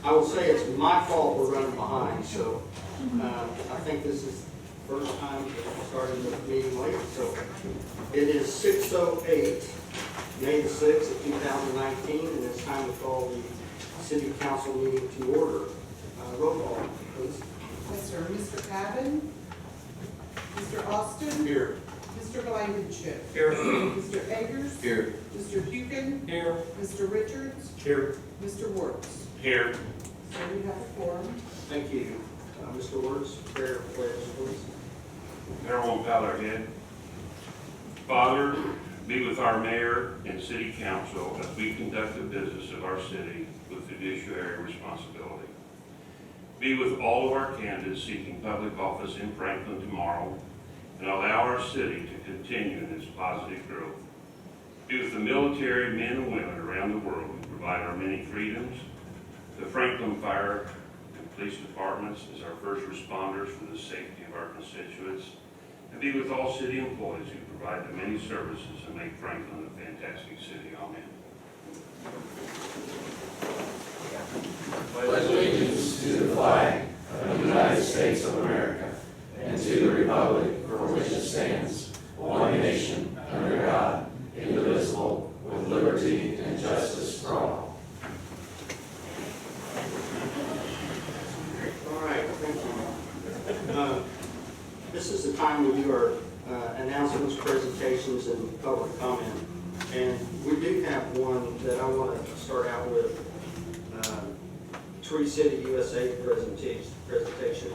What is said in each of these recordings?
I will say it's my fault we're running behind, so I think this is the first time we're starting the meeting late. So it is 6:08, May the 6th of 2019, and it's time to call the City Council meeting to order. Roll call, please. Yes, sir. Mr. Cavan? Mr. Austin? Here. Mr. Blankenship? Here. Mr. Eggers? Here. Mr. Hugen? Here. Mr. Richards? Here. Mr. Wertz? Here. So we have a quorum. Thank you. Mr. Wertz, prayer pledge, please. Everyone bow their head. Father, be with our mayor and city council as we conduct the business of our city with fiduciary responsibility. Be with all of our candidates seeking public office in Franklin tomorrow, and allow our city to continue in its positive growth. Be with the military men and women around the world who provide our many freedoms, the Franklin Fire and Police Departments as our first responders for the safety of our constituents, and be with all city employees who provide the many services and make Franklin a fantastic city. Amen. Pledge allegiance to the flag of the United States of America and to the republic for which it stands, one nation, under God, indivisible, with liberty and justice for all. All right, thank you. This is the time we do our announcements, presentations, and public comment. And we do have one that I want to start out with, Tree City USA presentation.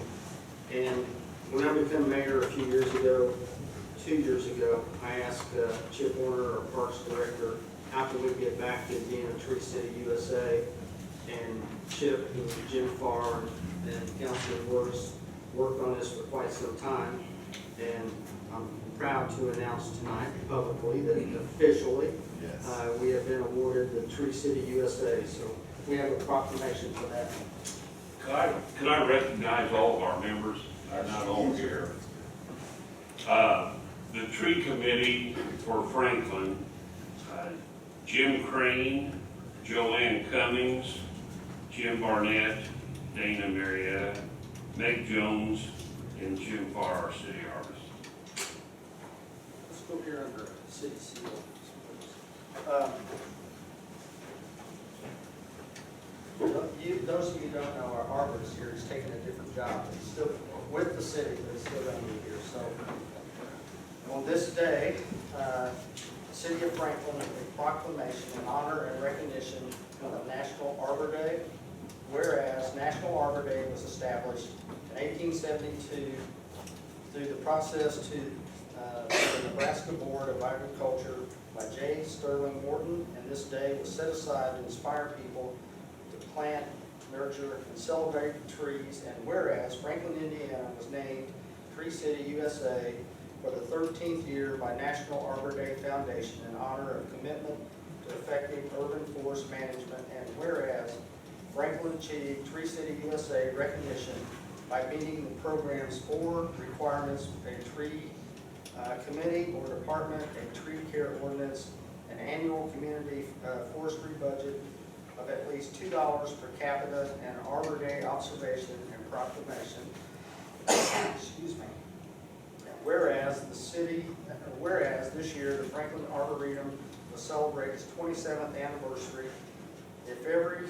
And when I became mayor a few years ago, 2 years ago, I asked Chip Warner, our Parks Director, how can we get back to being a Tree City USA? And Chip and Jim Farr and Councilor Wertz worked on this for quite some time. And I'm proud to announce tonight publicly that officially we have been awarded the Tree City USA. So we have a proclamation for that. Could I recognize all of our members? They're not all here. The Tree Committee for Franklin, Jim Crane, Joanne Cummings, Jim Barnett, Dana Marietta, Meg Jones, and Jim Farr, our city artist. Let's go here under city seal. Those of you who don't know, our arborist here is taking a different job. He's still with the city, but he's still going to be here. So on this day, the City of Franklin, a proclamation in honor and recognition of National Arbor Day. Whereas National Arbor Day was established in 1872 through the process to the Nebraska Board of Agriculture by J. Sterling Morton, and this day was set aside to inspire people to plant, nurture, and celebrate trees. And whereas Franklin, Indiana was named Tree City USA for the 13th year by National Arbor Day Foundation in honor of commitment to effective urban forest management. And whereas Franklin achieved Tree City USA recognition by meeting the program's 4 requirements: a tree committee or department, a tree care ordinance, an annual community forestry budget of at least $2 per capita, and an Arbor Day observation and proclamation. Excuse me. Whereas whereas this year the Franklin Arboretum will celebrate its 27th anniversary. If ever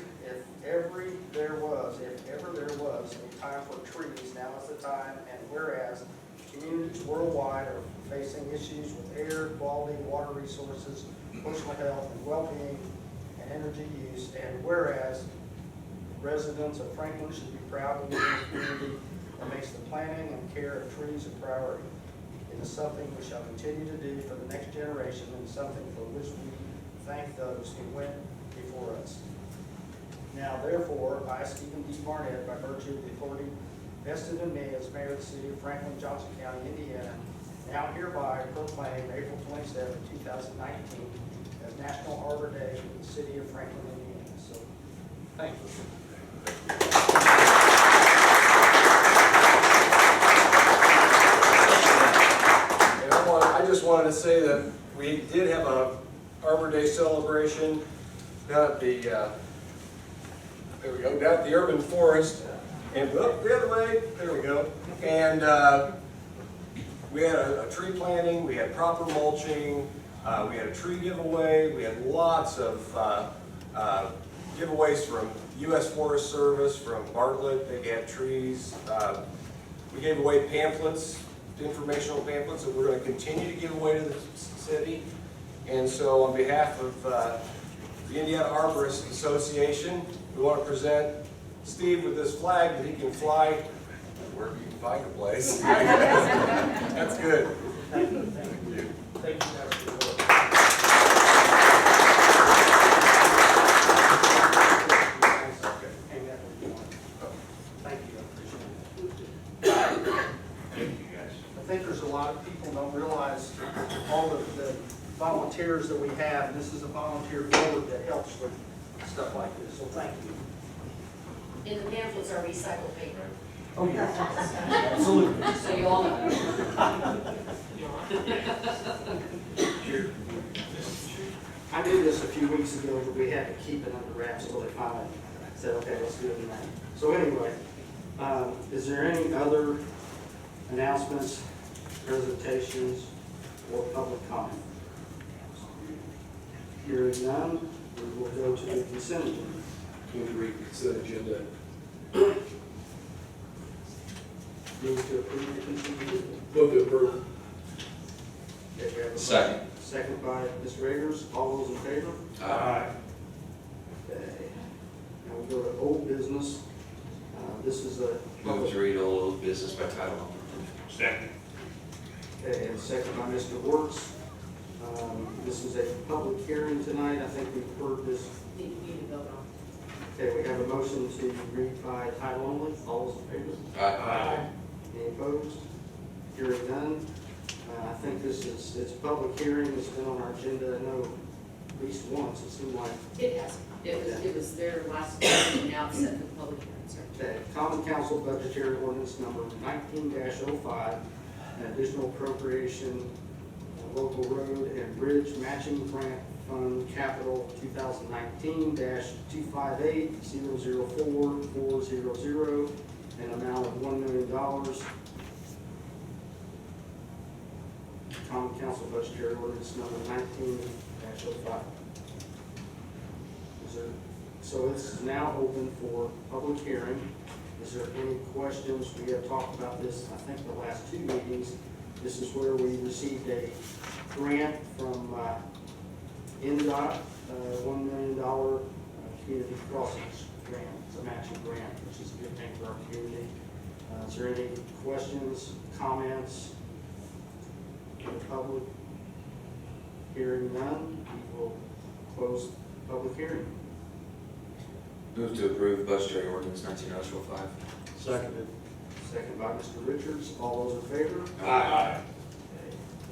there was a time for trees, now is the time. And whereas communities worldwide are facing issues with air quality, water resources, personal health and well-being, and energy use. And whereas residents of Franklin should be proud to live in a community that makes the planting and care of trees a priority. It is something we shall continue to do for the next generation, and something for which we thank those who went before us. Now, therefore, I, Stephen D. Barnett, by virtue of the authority vested in me as mayor of the city of Franklin, Johnson County, Indiana, now hereby proclaim April 27, 2019 as National Arbor Day in the city of Franklin, Indiana. So, thank you. I just wanted to say that we did have a Arbor Day celebration down at the there we go, down at the urban forest, and up the other way, there we go. And we had a tree planting, we had proper mulching, we had a tree giveaway, we had lots of giveaways from U.S. Forest Service, from Bartlett, they had trees. We gave away pamphlets, informational pamphlets that we're going to continue to give away to the city. And so on behalf of the Indiana Arborists Association, we want to present Steve with this flag that he can fly wherever you can find a place. That's good. Thank you. Thank you guys for your work. Hang that with you. Thank you, I appreciate it. Thank you, guys. I think there's a lot of people don't realize all of the volunteers that we have, and this is a volunteer board that helps with stuff like this, so thank you. In the pamphlets are recycled paper, Oh, yeah. Absolutely. so you all know. I knew this a few weeks ago, but we had to keep it under wraps until they finally said, okay, let's do it tonight. So anyway, is there any other announcements, presentations, or public comment? Hearing none, we will go to the consent agenda. Move to read consent agenda. Move to approve the consent agenda. Move to approve. Okay, we have a Second. second by Mr. Agers. All those in favor? Aye. Okay. Now we go to old business. This is a Move to read old business by title only. Second. Okay, and second by Mr. Wertz. This is a public hearing tonight. I think we've heard this. Need to vote on. Okay, we have a motion to read by title only. All those in favor? Aye. Any opposed? Hearing none. I think it's a public hearing. It's been on our agenda, I know, at least once. It seemed like. It has. It was their last meeting, now it's set for the public hearing, sir. Okay, Common Council Budgetary Ordinance Number 19-05, an additional appropriation, local road and bridge matching grant fund capital 2019-258-004400, an amount of $1 million. Common Council Budgetary Ordinance Number 19-05. So it's now open for public hearing. Is there any questions? We have talked about this, I think, the last two meetings. This is where we received a grant from NDOT, $1 million community crossings grant. It's a matching grant, which is a good thing for our community. Is there any questions, comments from the public? Hearing none, we will close the public hearing. Move to approve budgetary ordinance 19-05. Seconded. Second by Mr. Richards. All those in favor? Aye.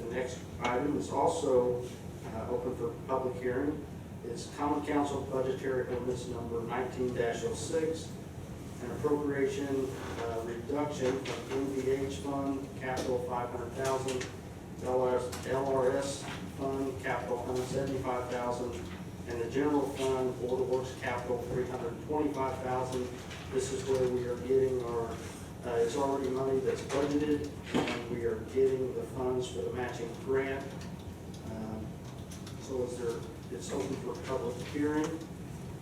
The next item is also open for public hearing. It's Common Council Budgetary Ordinance Number 19-06, an appropriation reduction from NVH Fund Capital $500,000, LRS Fund Capital $175,000, and the General Fund Board of Works Capital $325,000. This is where we are getting our, it's already money that's budgeted, and we are getting the funds for the matching grant. So is there, it's open for public hearing.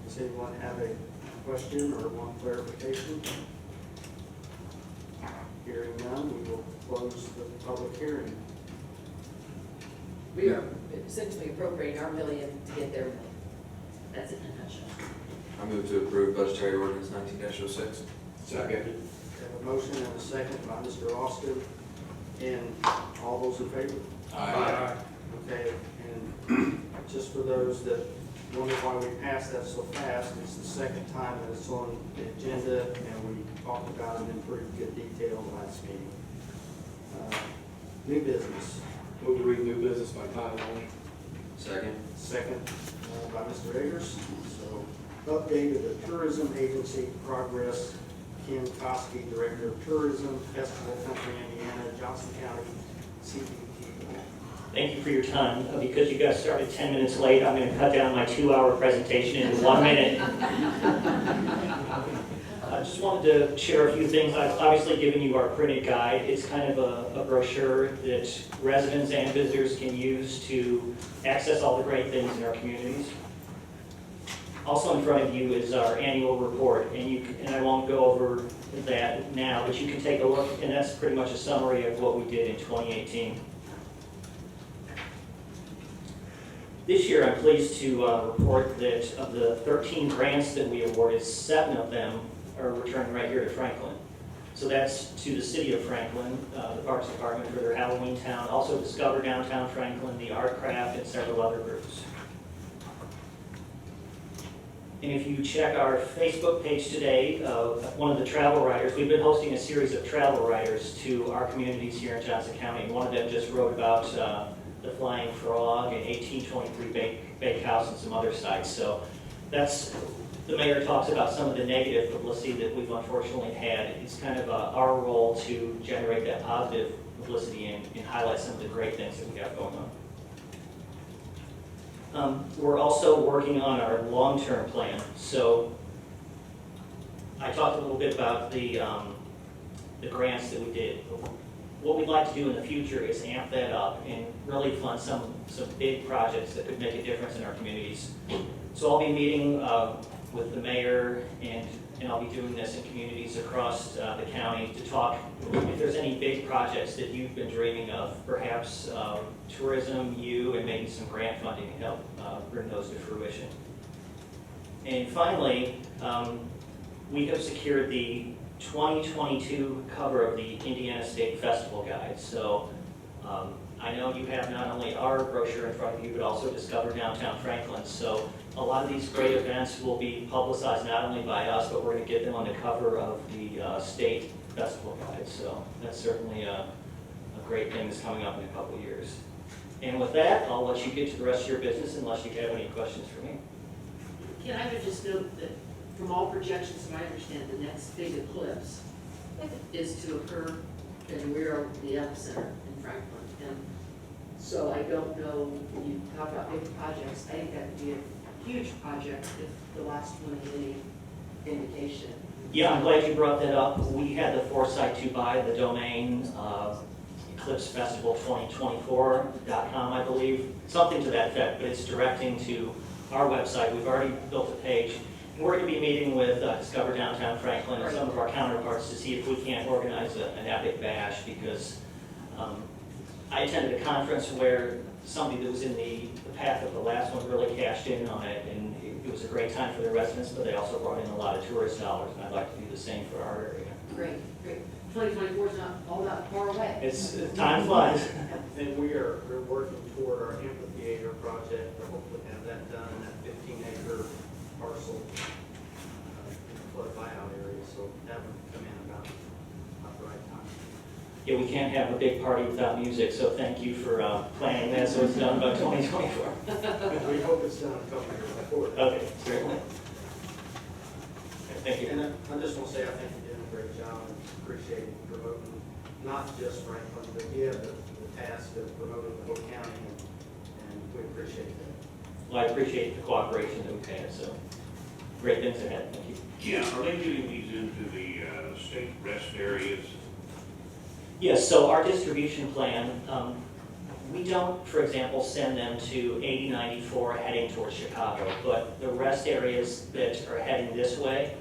Does anyone have a question or want clarification? Hearing none, we will close the public hearing. We are essentially appropriating our million to get their million. That's it in a nutshell. I move to approve budgetary ordinance 19-06. Second. We have a motion and a second by Mr. Austin. And all those in favor? Aye. Okay, and just for those that wonder why we passed that so fast, it's the second time that it's on the agenda, and we talked about it in pretty good detail last meeting. New business, Move to read new business by title only. Second. second by Mr. Agers. So, update of the tourism agency progress. Ken Koski, Director of Tourism, Festival Country Indiana, Johnson County, CDP. Thank you for your time. Because you guys started 10 minutes late, I'm going to cut down my 2-hour presentation into 1 minute. I just wanted to share a few things. I've obviously given you our printed guide. It's kind of a brochure that residents and visitors can use to access all the great things in our communities. Also in front of you is our annual report, and I won't go over that now, but you can take a look, and that's pretty much a summary of what we did in 2018. This year, I'm pleased to report that of the 13 grants that we awarded, 7 of them are returned right here to Franklin. So that's to the city of Franklin, the Parks Department for their Halloween Town, also Discover Downtown Franklin, the Art Craft, and several other groups. And if you check our Facebook page today, one of the travel writers, we've been hosting a series of travel writers to our communities here in Johnson County. And one of them just wrote about the Flying Frog and 1823 Bakehouse and some other sites. So that's, the mayor talks about some of the negative publicity that we've unfortunately had. It's kind of our role to generate that positive publicity and highlight some of the great things that we have going on. We're also working on our long-term plan. So I talked a little bit about the grants that we did. What we'd like to do in the future is amp that up and really fund some big projects that could make a difference in our communities. So I'll be meeting with the mayor, and I'll be doing this in communities across the county to talk if there's any big projects that you've been dreaming of, perhaps tourism, and maybe some grant funding to help bring those to fruition. And finally, we have secured the 2022 cover of the Indiana State Festival Guide. So I know you have not only our brochure in front of you, but also Discover Downtown Franklin. So a lot of these great events will be publicized not only by us, but we're going to get them on the cover of the state festival guide. So that's certainly a great thing that's coming up in a couple of years. And with that, I'll let you get to the rest of your business unless you have any questions for me. Can I would just note that from all projections, that I understand, the next big eclipse is to occur, and we're the epicenter in Franklin. And so I don't know, when you talk about big projects, I think that would be a huge project if the last one is any indication. Yeah, I'm glad you brought that up. We had the foresight to buy the domain eclipsefestival2024.com, I believe, something to that effect, but it's directing to our website. We've already built a page. And we're going to be meeting with Discover Downtown Franklin and some of our counterparts to see if we can't organize an epic bash, because I attended a conference where somebody that was in the path of the last one really cashed in on it, and it was a great time for the residents, but they also brought in a lot of tourist dollars, and I'd like to do the same for our area. Great, great. 2024 is not all that far away. It's time flies. And we're working toward our amphitheater project to hopefully have that done in that 15-acre parcel in the flood buyout area, so that would come in about the right time. Yeah, we can't have a big party without music, so thank you for planning that so it's done by 2024. We hope it's done a couple years before that. Okay, certainly. Thank you. And I just want to say I think you did a great job and appreciate promoting not just Franklin, but yeah, the task of promoting the whole county, and we appreciate that. Well, I appreciate the cooperation that we've had, so great things ahead. Thank you. Yeah, are they getting these into the state rest areas? Yes, so our distribution plan, we don't, for example, send them to 8094 heading towards Chicago, but the rest areas that are heading this way,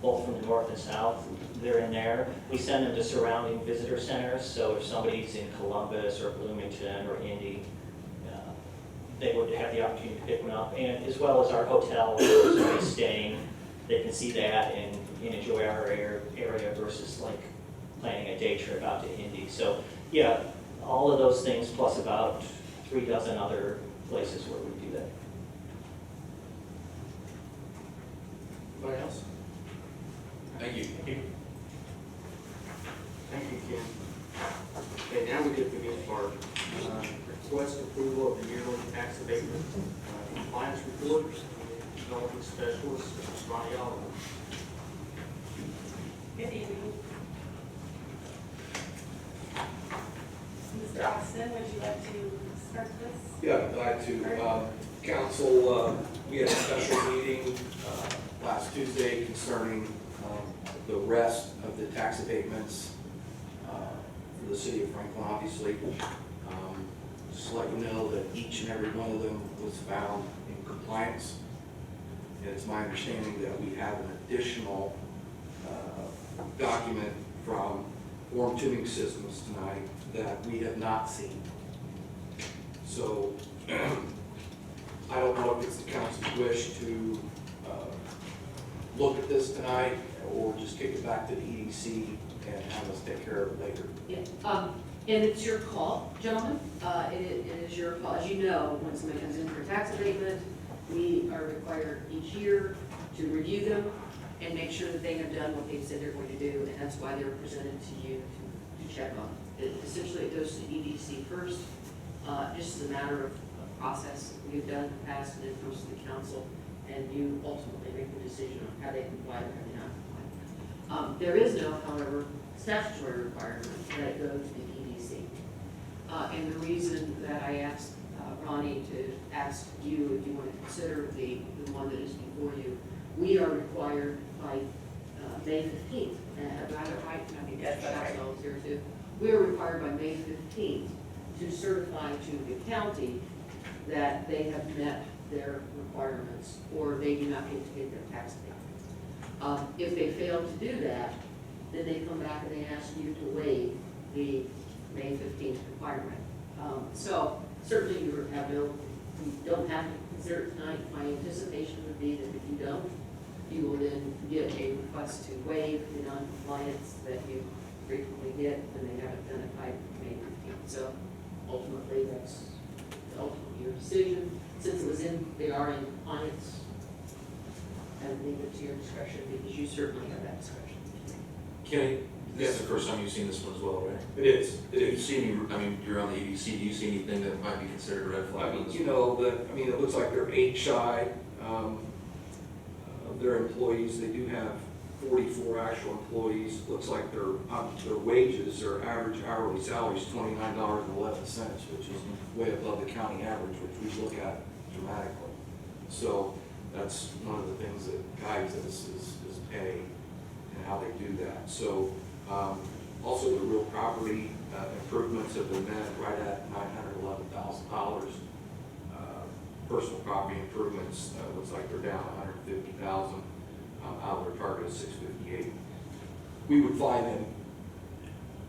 both from the north and south, they're in there. We send them to surrounding visitor centers, so if somebody's in Columbus or Bloomington or Indy, they would have the opportunity to pick one up, and as well as our hotel where somebody's staying, they can see that and enjoy our area versus like planning a day trip out to Indy. So yeah, all of those things plus about 3 dozen other places where we do that. Anybody else? Thank you. Thank you, Ken. Okay, now we get to the good part. Request approval of the yearly tax abatement compliance report. Development specialist, Mr. Ronnie Oliver. Good evening. Mr. Austin, would you like to start this? Yeah, I'm glad to. Council, we had a special meeting last Tuesday concerning the rest of the tax abatements for the city of Franklin, obviously. Just to let you know that each and every one of them was found in compliance. And it's my understanding that we have an additional document from Warm Tuning Systems tonight that we have not seen. So, I don't know if it's the council's wish to look at this tonight or just kick it back to the EDC and have us take care of it later. Yeah, and it's your call, gentlemen. It is your call. As you know, when somebody comes in for a tax abatement, we are required each year to review them and make sure that they have done what they've said they're going to do, and that's why they were presented to you to check on. Essentially, it goes to EDC first, just as a matter of process that we've done in the past, and it comes to the council, and you ultimately make the decision on how they comply or how they not comply. There is no, however, statutory requirement that it go to the EDC. And the reason that I asked Ronnie to ask you if you want to consider the one that is before you, we are required by May 15th, do I have it right? I think Yes, that's right. Chappell is here too. We are required by May 15th to certify to the county that they have met their requirements, or they do not get to get their tax payment. If they fail to do that, then they come back and they ask you to waive the May 15th requirement. So certainly you have no, you don't have to consider it tonight. My anticipation would be that if you don't, you will then get a request to waive the non-compliance that you frequently get when they haven't done it by May 15th. So ultimately, that's ultimately your decision. Since it was in, they are in compliance, and leave it to your discretion, because you certainly have that discretion. Kenny? This is the first time you've seen this one as well, right? It is. Do you see any, I mean, you're on the EDC, do you see anything that might be considered a red I flag? mean, you know, it looks like they're 8 shy of their employees. They do have 44 actual employees. Looks like their wages, their average hourly salary is $29.11, which is way above the county average, which we look at dramatically. So that's one of the things that guides us is pay and how they do that. So also the real property improvements have been met right at $911,000. Personal property improvements, looks like they're down $150,000 out of their target of $658,000. We would find them,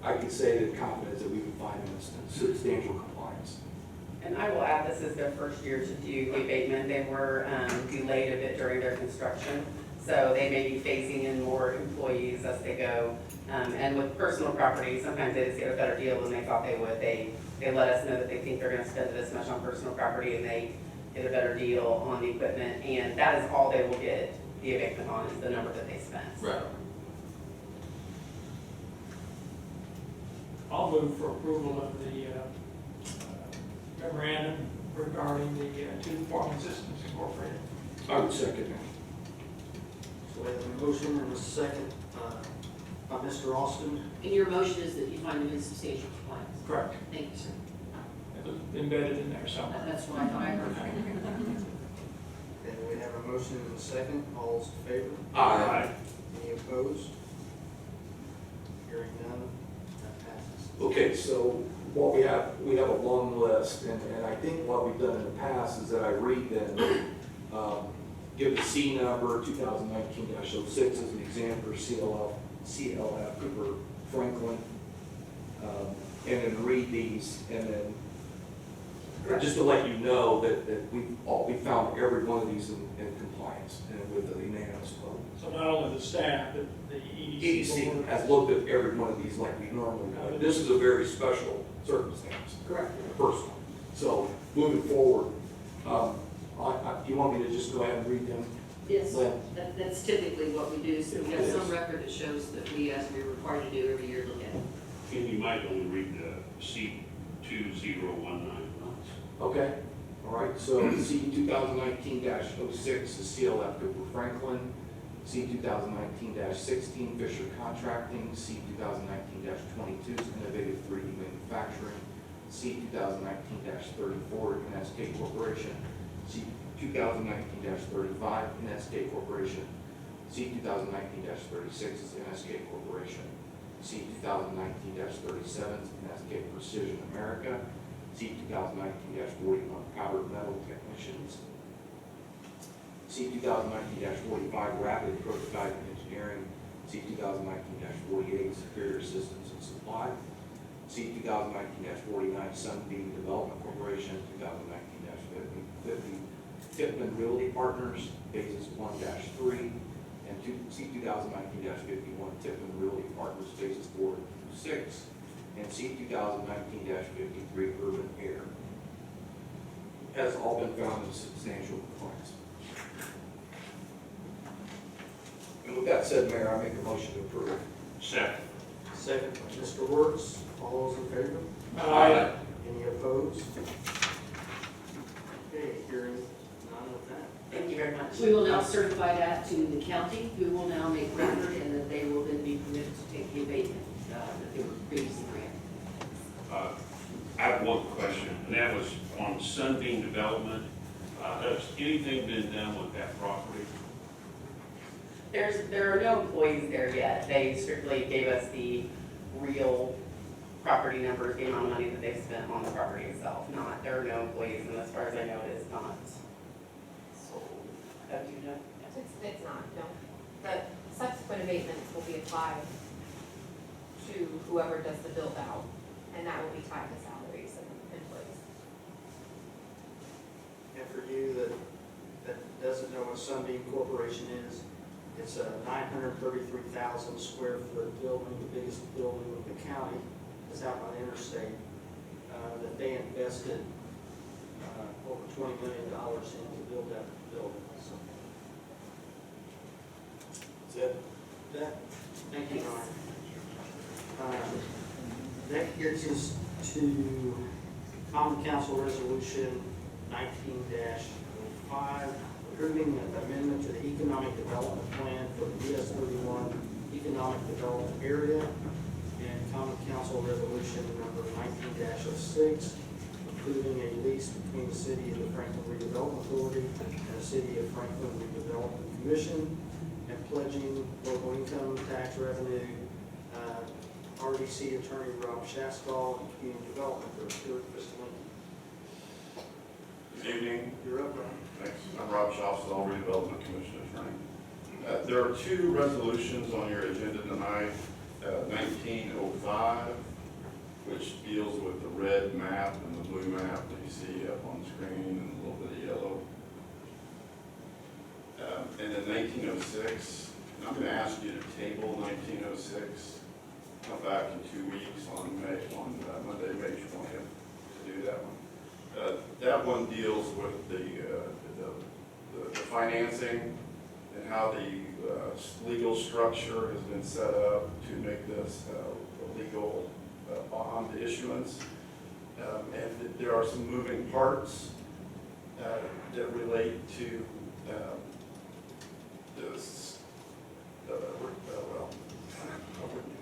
I could say with confidence that we would find them in substantial compliance. And I will add, this is their first year to do the abatement. They were delayed a bit during their construction, so they may be phasing in more employees as they go. And with personal property, sometimes they just get a better deal than they thought they would. They let us know that they think they're gonna spend this much on personal property, and they get a better deal on the equipment, and that is all they will get the abatement on, is the number that they spent. Right. I'll move for approval of the memorandum regarding the two farming systems incorporated. I would second that. So we have a motion and a second by Mr. Austin. And your motion is that you find them in substantial compliance? Correct. Thank you, sir. It was embedded in there somewhere. That's what I thought I heard. And we have a motion and a second. All those in favor? Aye. Any opposed? Hearing none, that passes. Okay, so what we have a long list, and I think what we've done in the past is that I read them, give the C number, 2019-06 as an example, CLF Cooper Franklin, and then read these, and then just to let you know that we found every one of these in compliance and with the unanimous vote. So not only the staff, but the EDC. EDC board. has looked at every one of these like we normally would. This is a very special circumstance. Correct. Personal. So moving forward, you want me to just go ahead and read them? Yes, Lynn? that's typically what we do, so we have some record that shows that we, as we're required to do every year, look at it. And you might only read the C2019 once. Okay, all right, so C 2019-06 is CLF Cooper Franklin, C 2019-16 Fisher Contracting, C 2019-22 is Innovative 3D Manufacturing, C 2019-34 NSK Corporation, C 2019-35 NSK Corporation, C 2019-36 is NSK Corporation, C 2019-37 is NSK Precision America, C 2019-41 Powdered Metal Technicians, C 2019-45 Rapid Prototype Engineering, C 2019-48 Superior Systems and Supply, C 2019-49 Sunbeam Development Corporation, 2019-50 Tippman Realty Partners, phases 1-3, and C 2019-51 Tippman Realty Partners, phases 4 through 6, and C 2019-53 Urban Air. Has all been found in substantial compliance. And with that said, Mayor, I make a motion to approve. Second. Second by Mr. Wertz. All those in favor? Aye. Any opposed? Okay, hearing none of that. Thank you very much. We will now certify that to the county, who will now make record, and that they will then be permitted to take the abatement that they were previously granted. I have one question, and that was on Sunbeam Development. Has anything been done with that property? There are no employees there yet. They strictly gave us the real property numbers, the amount of money that they've spent on the property itself. There are no employees, and as far as I know, it is not sold. Do you know? It's not, no. The subsequent abatements will be applied to whoever does the build out, and that will be tied to salaries and employees. And for you that doesn't know what Sunbeam Corporation is, it's a 933,000 square foot building, the biggest building in the county. It's out by the interstate, that they invested over $20 million in to build that building. So that's it. Thank you, Ryan. That gets us to Common Council Resolution 19-05, approving an amendment to the Economic Development Plan for the DS 31 Economic Development Area, and Common Council Resolution number 19-06, approving a lease between the City of the Franklin Redevelopment Authority and the City of Franklin Redevelopment Commission, and pledging local income tax revenue. RDC Attorney Rob Shastall and Community Development Director Kristen Lincoln. Good evening. You're up, Rob. Thanks. I'm Rob Shostall, Redevelopment Commission Attorney. There are two resolutions on your agenda tonight. 1905, which deals with the red map and the blue map that you see up on the screen and a little bit of yellow. And then 1906, and I'm going to ask you to table 1906, come back in 2 weeks on Monday, May 20th to do that one. That one deals with the financing and how the legal structure has been set up to make this a legal bond issuance. And there are some moving parts that relate to this. Well,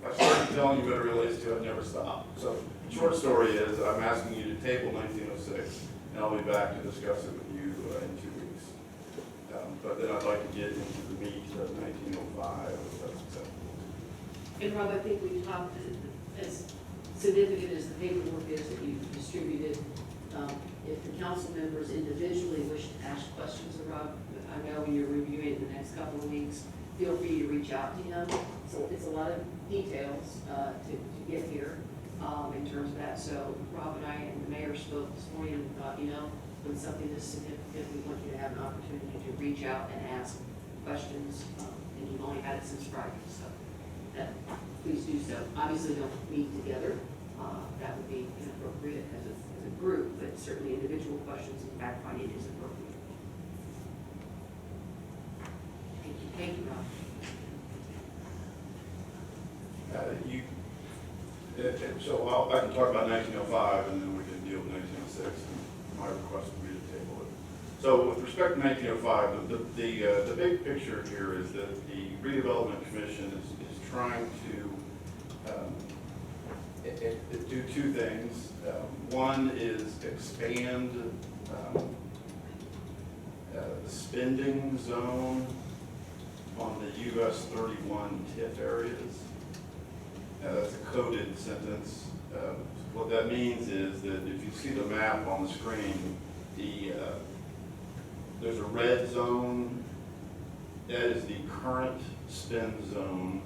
I started telling you what it relates to, I've never stopped. So, short story is, I'm asking you to table 1906, and I'll be back to discuss it with you in 2 weeks. But then I'd like to get into the meat of 1905, if that's acceptable. And Rob, I think we talked, as significant as the paperwork is that you've distributed, if the council members individually wish to ask questions of Rob, I know when you're reviewing it the next couple of weeks, feel free to reach out to him. So it's a lot of details to get here in terms of that. So Rob and I and the mayor spoke this morning and thought, when something is significant, we want you to have an opportunity to reach out and ask questions. And you've only had it since Friday, so please do so. Obviously, don't meet together. That would be inappropriate as a group, but certainly individual questions and fact finding is appropriate. Thank you, Rob. So I can talk about 1905, and then we can deal with 1906, and my request would be to table it. So with respect to 1905, the big picture here is that the Redevelopment Commission is trying to it do two things. One is expand the spending zone on the US 31 TIF areas. That's a coded sentence. What that means is that if you see the map on the screen, there's a red zone. That is the current spend zone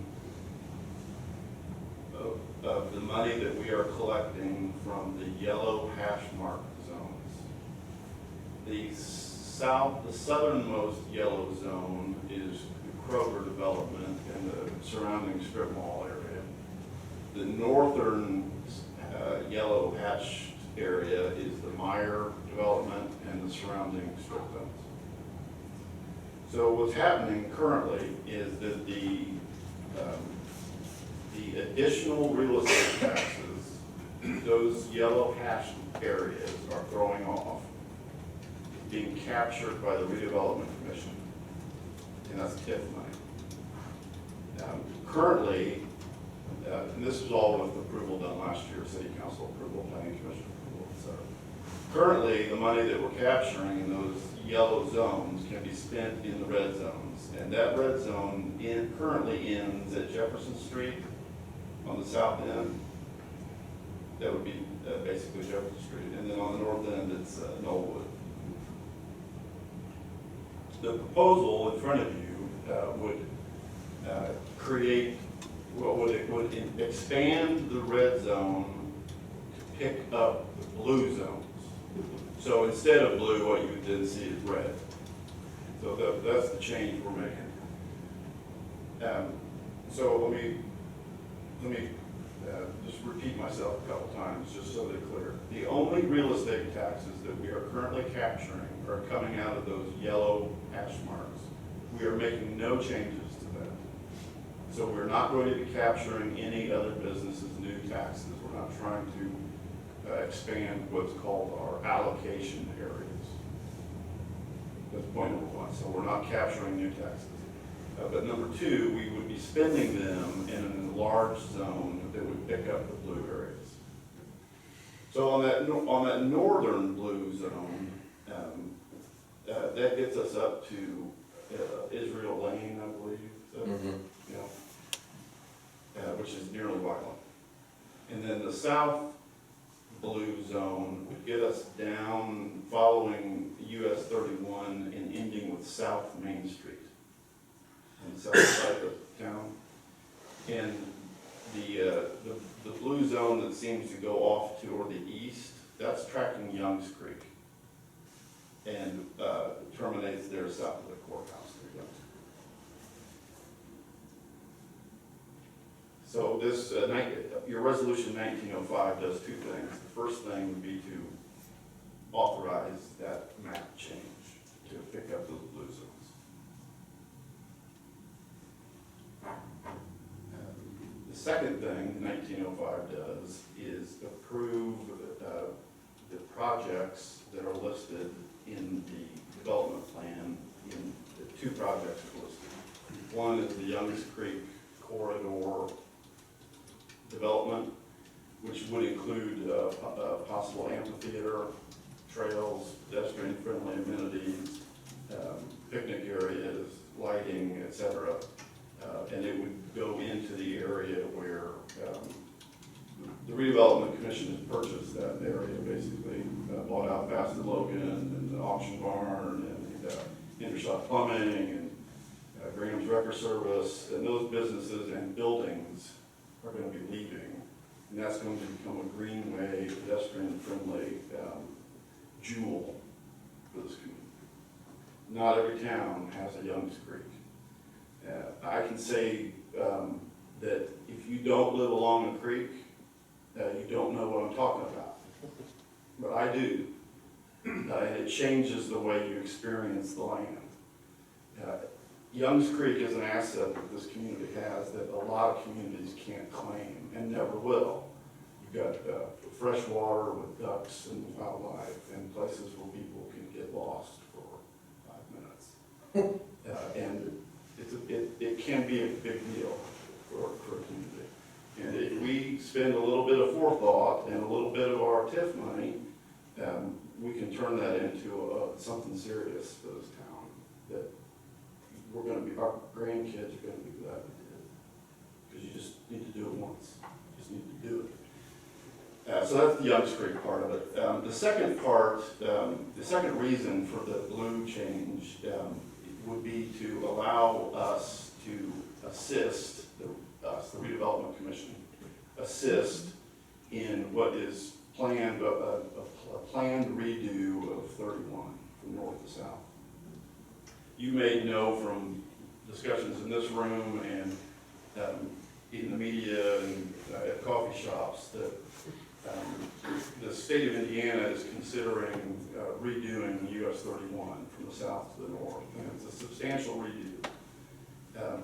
of the money that we are collecting from the yellow hash mark zones. The southernmost yellow zone is the Kroger development and the surrounding strip mall area. The northern yellow hatched area is the Meyer development and the surrounding strip zones. So what's happening currently is that the additional real estate taxes, those yellow hashed areas are throwing off, being captured by the redevelopment commission, and that's TIF money. Currently, and this was all with approval done last year, city council approval, planning commission approval, etc. Currently, the money that we're capturing in those yellow zones can be spent in the red zones. And that red zone currently ends at Jefferson Street on the south end. That would be basically Jefferson Street. And then on the north end, it's Knollwood. The proposal in front of you would create, would expand the red zone to pick up the blue zones. So instead of blue, what you would then see is red. So that's the change we're making. So let me just repeat myself a couple times, just so they're clear. The only real estate taxes that we are currently capturing are coming out of those yellow hash marks. We are making no changes to that. So we're not going to be capturing any other businesses' new taxes. We're not trying to expand what's called our allocation areas. That's point number one. So we're not capturing new taxes. But number two, we would be spending them in an enlarged zone that would pick up the blue areas. So on that northern blue zone, that gets us up to Israel Lane, I believe. So, which is nearly violent. And then the south blue zone would get us down following US 31 and ending with South Main Street on the south side of town. And the blue zone that seems to go off toward the east, that's tracking Youngs Creek and terminates there south of the courthouse. So this, your resolution 1905 does two things. The first thing would be to authorize that map change to pick up those blue zones. The second thing 1905 does is approve the projects that are listed in the development plan. In the two projects listed. One is the Youngs Creek corridor development, which would include possible amphitheater, trails, pedestrian-friendly amenities, picnic areas, lighting, etc. And it would go into the area where the redevelopment commission has purchased that area, basically bought out Fast and Logan and the auction barn and Intershot Plumbing and Graham's Wrecker Service, and those businesses and buildings are going to be leaving, and that's going to become a greenway, pedestrian-friendly jewel for this community. Not every town has a Youngs Creek. I can say that if you don't live along a creek, you don't know what I'm talking about. But I do. And it changes the way you experience the land. Youngs Creek is an asset that this community has that a lot of communities can't claim and never will. You've got fresh water with ducks and wildlife and places where people can get lost for 5 minutes. And it can be a big deal for a community. And if we spend a little bit of forethought and a little bit of our TIF money, we can turn that into something serious for this town, that we're gonna be, our grandkids are gonna be glad we did. Because you just need to do it once, you just need to do it. So that's the Youngs Creek part of it. The second part, the second reason for the blue change would be to allow us to assist, the redevelopment commission, assist in what is planned, a planned redo of 31 from north to south. You may know from discussions in this room and in the media and at coffee shops that the state of Indiana is considering redoing US 31 from the south to the north. And it's a substantial redo.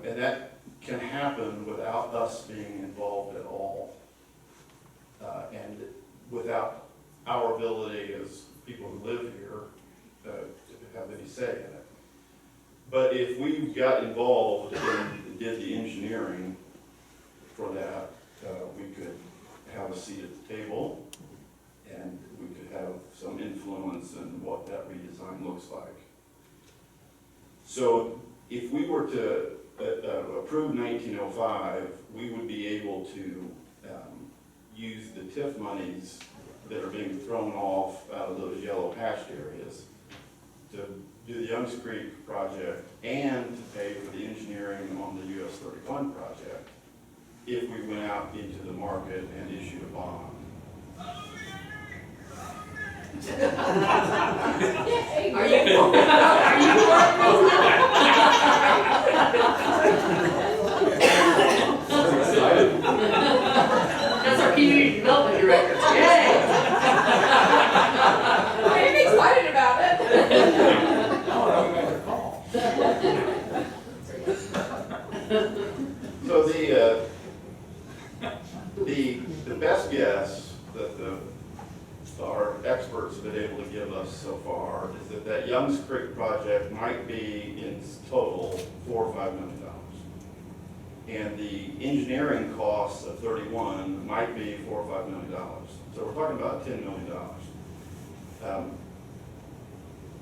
And that can happen without us being involved at all. And without our ability as people who live here to have any say in it. But if we got involved and did the engineering for that, we could have a seat at the table and we could have some influence in what that redesign looks like. So if we were to approve 1905, we would be able to use the TIF monies that are being thrown off out of those yellow hatched areas to do the Youngs Creek project and to pay for the engineering on the US 31 project if we went out into the market and issued a bond. Are That's our community development director. Yay! I'm excited about it. So the best guess that our experts have been able to give us so far is that Youngs Creek project might be in total $4 or $5 million. And the engineering costs of 31 might be $4 or $5 million. So we're talking about $10 million.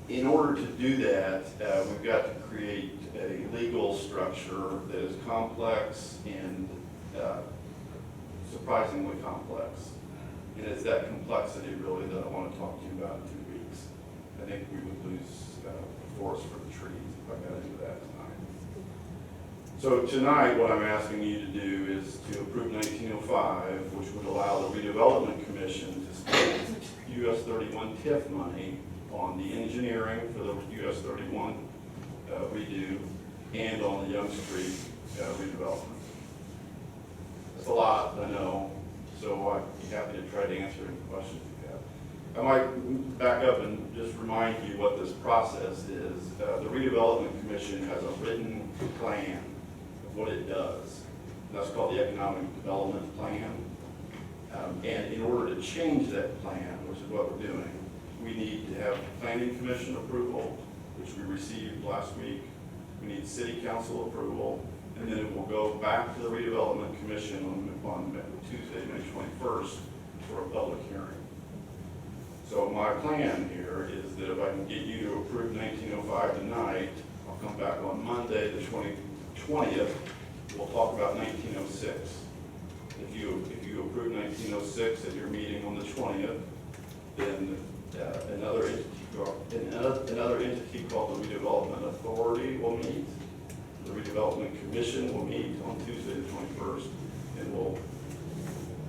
In order to do that, we've got to create a legal structure that is complex and surprisingly complex. And it's that complexity really that I want to talk to you about in 2 weeks. I think we would lose the forest for the trees if I got into that tonight. So tonight, what I'm asking you to do is to approve 1905, which would allow the redevelopment commission to spend US 31 TIF money on the engineering for the US 31 redo and on the Youngs Creek redevelopment. That's a lot, I know, so I'd be happy to try to answer any questions you have. I might back up and just remind you what this process is. The redevelopment commission has a written plan of what it does. That's called the economic development plan. And in order to change that plan, which is what we're doing, we need to have planning commission approval, which we received last week. We need city council approval, and then it will go back to the redevelopment commission on Tuesday, May 21st for a public hearing. So my plan here is that if I can get you to approve 1905 tonight, I'll come back on Monday, the 20th, we'll talk about 1906. If you approve 1906 at your meeting on the 20th, then another entity called the Redevelopment Authority will meet. The Redevelopment Commission will meet on Tuesday the 21st, and we'll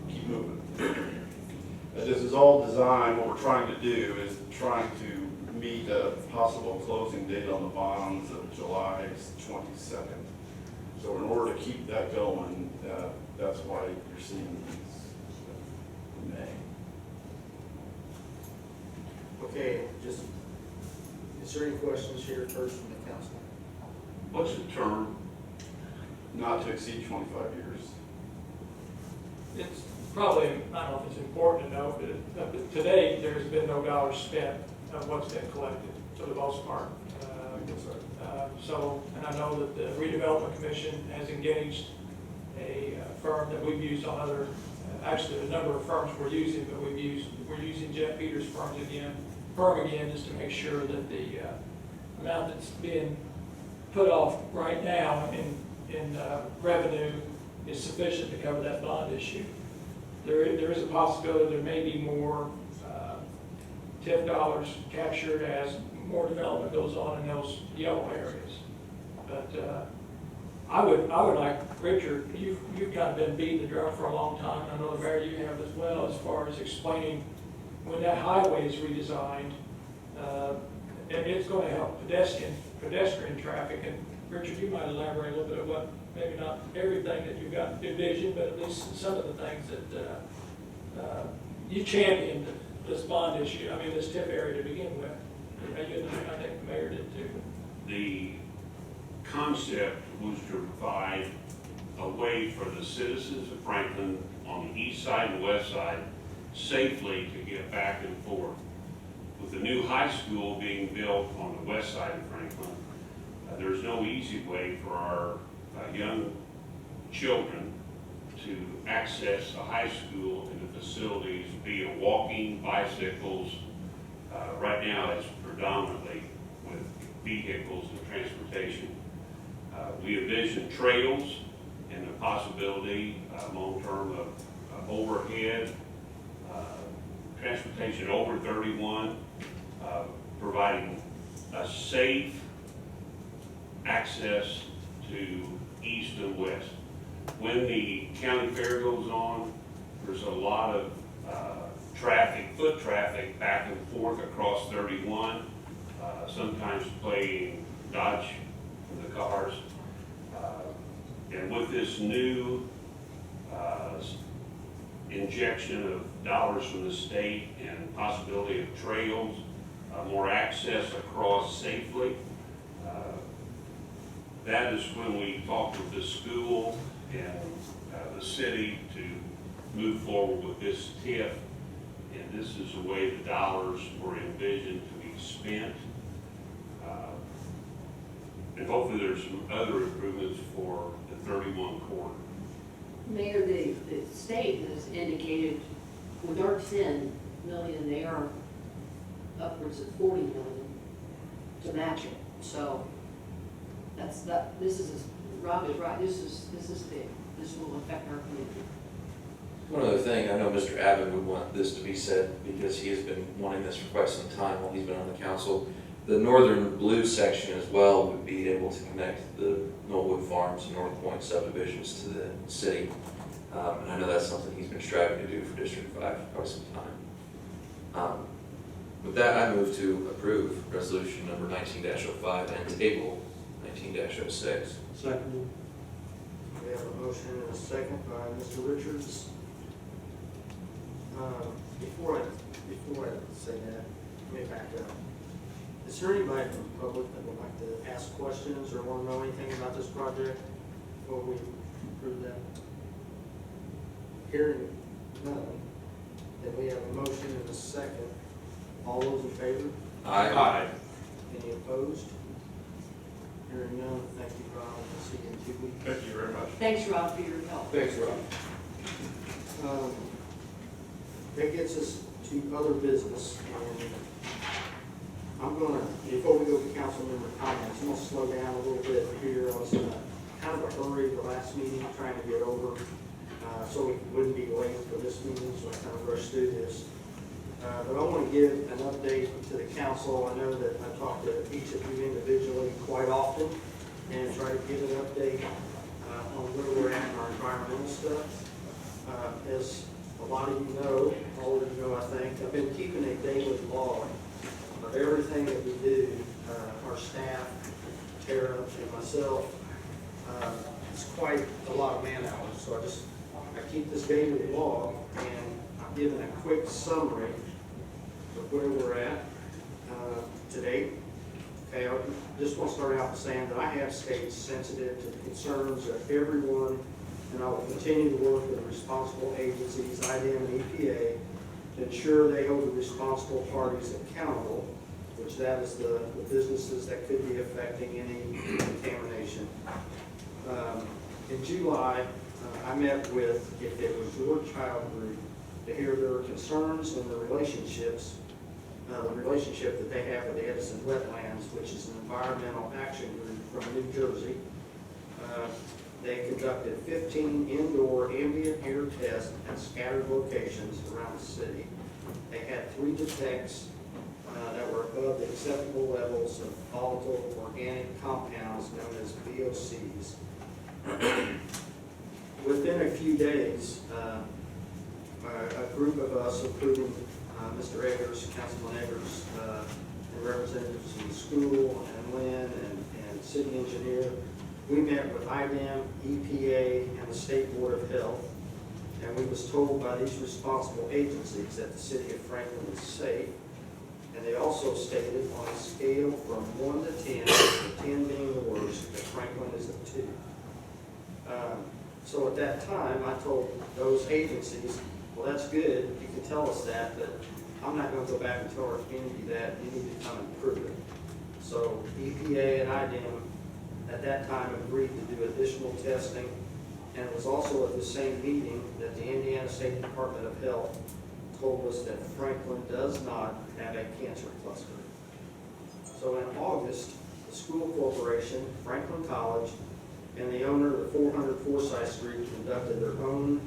keep moving. This is all designed, what we're trying to do is trying to meet a possible closing date on the bonds of July 22nd. So in order to keep that going, that's why you're seeing these in May. Okay, just, is there any questions here first from the council? What's the term? Not to exceed 25 years. It's probably, I don't know if it's important to know, but to date, there's been no dollars spent of what's been collected, for the most part. So, and I know that the redevelopment commission has engaged a firm that we've used on other actually a number of firms we're using, but we're using Jeff Peters' firm again, just to make sure that the amount that's being put off right now in revenue is sufficient to cover that bond issue. There is a possibility there may be more TIF dollars captured as more development goes on in those yellow areas. But I would like, Richard, you've kind of been beating the drum for a long time, I know the mayor you have as well, as far as explaining when that highway is redesigned, and it's going to help pedestrian traffic. And Richard, you might elaborate a little bit of what, maybe not everything that you've got envisioned, but at least some of the things that you championed this bond issue, I mean, this TIF area to begin with. I think the mayor did too. The concept was to provide a way for the citizens of Franklin on the east side and west side safely to get back and forth. With the new high school being built on the west side of Franklin, there's no easy way for our young children to access the high school and the facilities via walking, bicycles. Right now it's predominantly with vehicles and transportation. We envision trails and the possibility long-term of overhead transportation over 31, providing a safe access to east and west. When the county fair goes on, there's a lot of foot traffic back and forth across 31, sometimes playing dodge for the cars. And with this new injection of dollars from the state and possibility of trails, more access across safely, that is when we talked with the school and the city to move forward with this TIF. And this is the way the dollars were envisioned to be spent. And hopefully there's some other improvements for the 31 corridor. Mayor, the state has indicated with our 10 million, they are upwards of 40 million to match it. So this is, Rob is right, this is big. This will affect our community. One other thing, I know Mr. Abbott would want this to be said because he has been wanting this for quite some time while he's been on the council. The northern blue section as well would be able to connect the Knollwood Farms and North Point subdivisions to the city. And I know that's something he's been striving to do for District 5 for quite some time. With that, I move to approve resolution number 19-05 and table 19-06. Second. We have a motion and a second by Mr. Richards. Before I say that, let me back up. Is there anybody from the public that would like to ask questions or want to know anything about this project before we approve that? Hearing none, then we have a motion and a second. All those in favor? Aye. Any opposed? Hearing none, thank you, Rob. We'll see you in 2 weeks. Thank you very much. Thanks, Rob, for your help. Thanks, Rob. That gets us to other business, and I'm gonna, before we go to council member comments, I'm gonna slow down a little bit here. I was in kind of a hurry the last meeting, trying to get over, so we wouldn't be late for this meeting, so I kind of rushed through this. But I want to give an update to the council. I know that I talk to each of you individually quite often and try to give an update on where we're at in our environmental stuff. As a lot of you know, all of you know, I think, I've been keeping a daily log of everything that we do, our staff, Tara and myself. It's quite a lot of man hours, so I keep this daily log, and I'm giving a quick summary of where we're at today. Okay, I just want to start out by saying that I have stayed sensitive to the concerns of everyone, and I will continue to work with the responsible agencies, IDM and EPA, to ensure they hold the responsible parties accountable, which that is the businesses that could be affecting any contamination. In July, I met with, if it was your child group, to hear their concerns and the relationships, the relationship that they have with the Edison Wetlands, which is an environmental action group from New Jersey. They conducted 15 indoor ambient air tests at scattered locations around the city. They had 3 detects that were above the acceptable levels of volatile organic compounds known as VOCs. Within a few days, a group of us, including Mr. Eggers, Councilman Eggers, and representatives from the school, and Lynn, and city engineer, we met with IDEM, EPA, and the State Board of Health, and we was told by these responsible agencies that the city of Franklin is safe. And they also stated on a scale from 1 to 10, with 10 being the worst, that Franklin is a 2. So at that time, I told those agencies, well, that's good, you can tell us that, but I'm not going to go back and tell our community that, you need to come and prove it. So EPA and IDEM at that time agreed to do additional testing, and it was also at the same meeting that the Indiana State Department of Health told us that Franklin does not have a cancer cluster. So in August, the school corporation, Franklin College, and the owner of the 400 Forsyth Street conducted their own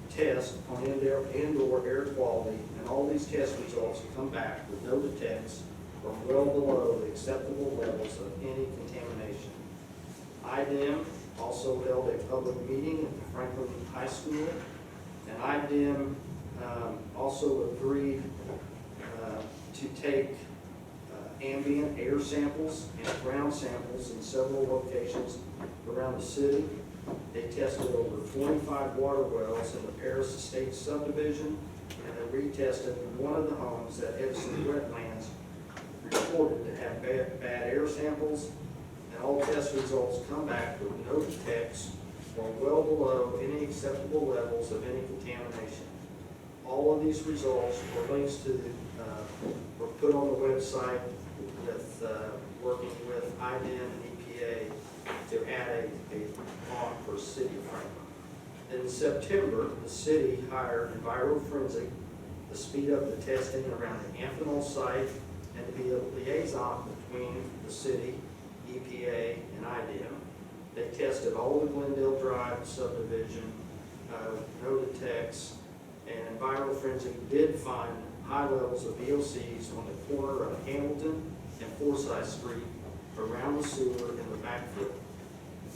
test on indoor air quality, and all these test results come back with no detects or well below the acceptable levels of any contamination. IDEM also held a public meeting at the Franklin High School, and IDEM also agreed to take ambient air samples and ground samples in several locations around the city. They tested over 25 water wells in the Paris Estate subdivision, and they retested one of the homes that Edison Wetlands reported to have bad air samples, and all test results come back with no detects or well below any acceptable levels of any contamination. All of these results were links to were put on the website with working with IDEM and EPA to add a bond for City of Franklin. In September, the city hired EnviroForensic to speed up the testing around the Amphenol site and to be a liaison between the city, EPA, and IDEM. They tested all of the Glendale Drive subdivision, no detects, and EnviroForensic did find high levels of VOCs on the corner of Hamilton and Forsyth Street around the sewer in the backfill.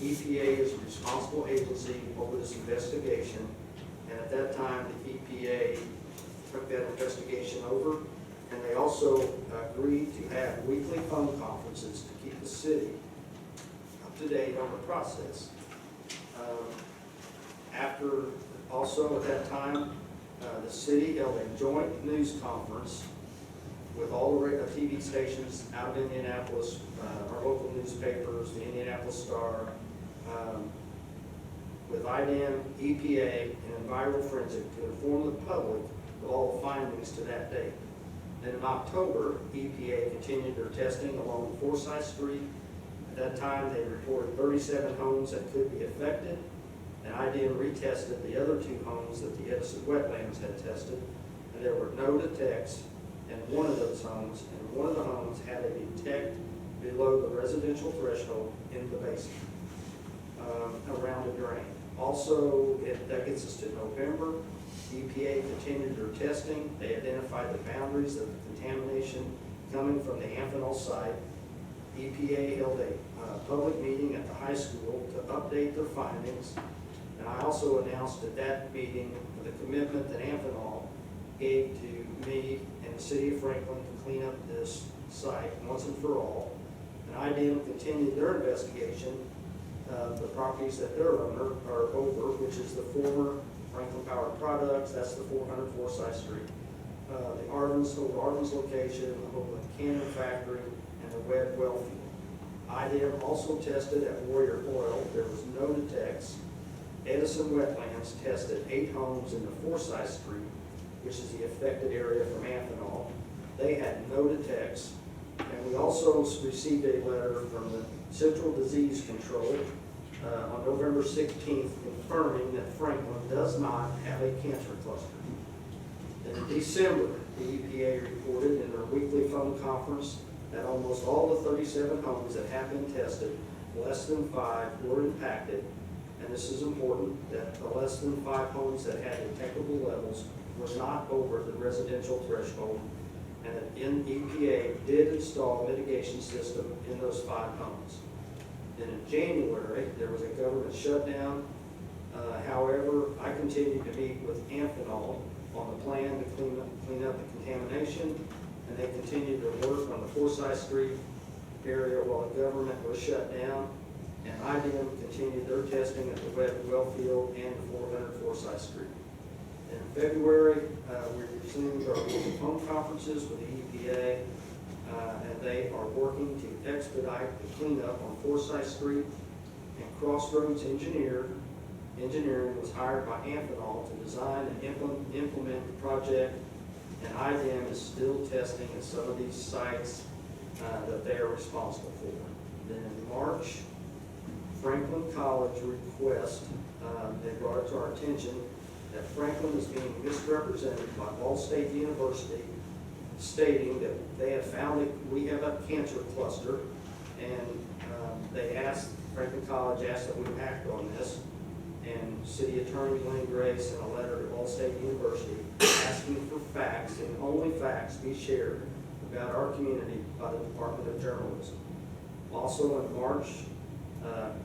EPA is a responsible agency over this investigation, and at that time, the EPA took that investigation over, and they also agreed to have weekly phone conferences to keep the city up to date on the process. Also at that time, the city held a joint news conference with all the TV stations out of Indianapolis, our local newspapers, the Indianapolis Star, with IDEM, EPA, and EnviroForensic to inform the public of all the findings to that date. Then in October, EPA continued their testing along Forsyth Street. At that time, they reported 37 homes that could be affected, and IDEM retested the other 2 homes that the Edison Wetlands had tested, and there were no detects in one of those homes, and one of the homes had a detect below the residential threshold in the basement around a drain. Also, that gets us to November. EPA continued their testing. They identified the boundaries of the contamination coming from the Amphenol site. EPA held a public meeting at the high school to update their findings. And I also announced at that meeting the commitment that Amphenol gave to me and the city of Franklin to clean up this site once and for all. And IDEM continued their investigation of the properties that their owner are over, which is the former Franklin Power Products, that's the 400 Forsyth Street, the Arvin's location, the Hoagland Cannon Factory, and the Webb Well Field. IDEM also tested at Warrior Oil. There was no detects. Edison Wetlands tested 8 homes in the Forsyth Street, which is the affected area from Amphenol. They had no detects. And we also received a letter from the Central Disease Control on November 16th, confirming that Franklin does not have a cancer cluster. Then in December, the EPA reported in their weekly phone conference that almost all the 37 homes that have been tested, less than 5 were impacted. And this is important, that the less than 5 homes that had detectable levels were not over the residential threshold, and that EPA did install a mitigation system in those 5 homes. Then in January, there was a government shutdown. However, I continued to meet with Amphenol on the plan to clean up the contamination, and they continued to work on the Forsyth Street area while the government was shut down. And IDM continued their testing at the Webb Wellfield and 400 Forsyth Street. In February, we resumed our phone conferences with the EPA, and they are working to expedite the cleanup on Forsyth Street. And Crossroads Engineering was hired by Amphenol to design and implement the project, and IDM is still testing at some of these sites that they are responsible for. Then in March, Franklin College request, they brought it to our attention that Franklin is being misrepresented by Ball State University, stating that they have found that we have a cancer cluster, and they asked, Franklin College asked that we act on this, and City Attorney Lynn Gray sent a letter to Ball State University asking for facts, and only facts be shared about our community by the Department of Journalism. Also in March,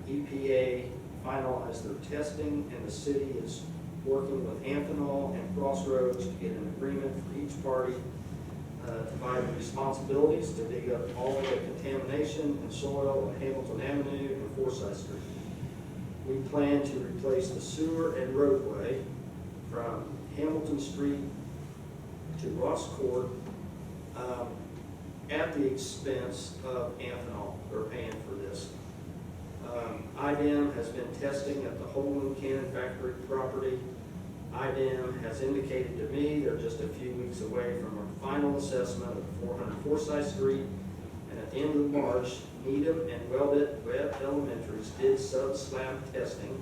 EPA finalized their testing, and the city is working with Amphenol and Crossroads to get an agreement for each party to divide the responsibilities to dig up all of the contamination and soil on Hamilton Avenue and Forsyth Street. We plan to replace the sewer and roadway from Hamilton Street to Ross Court at the expense of Amphenol. They're paying for this. IDM has been testing at the Holman Cannon Factory property. IDM has indicated to me they're just a few weeks away from our final assessment of 400 Forsyth Street. And at the end of March, Needham and Webb Elementaries did sub-slab testing.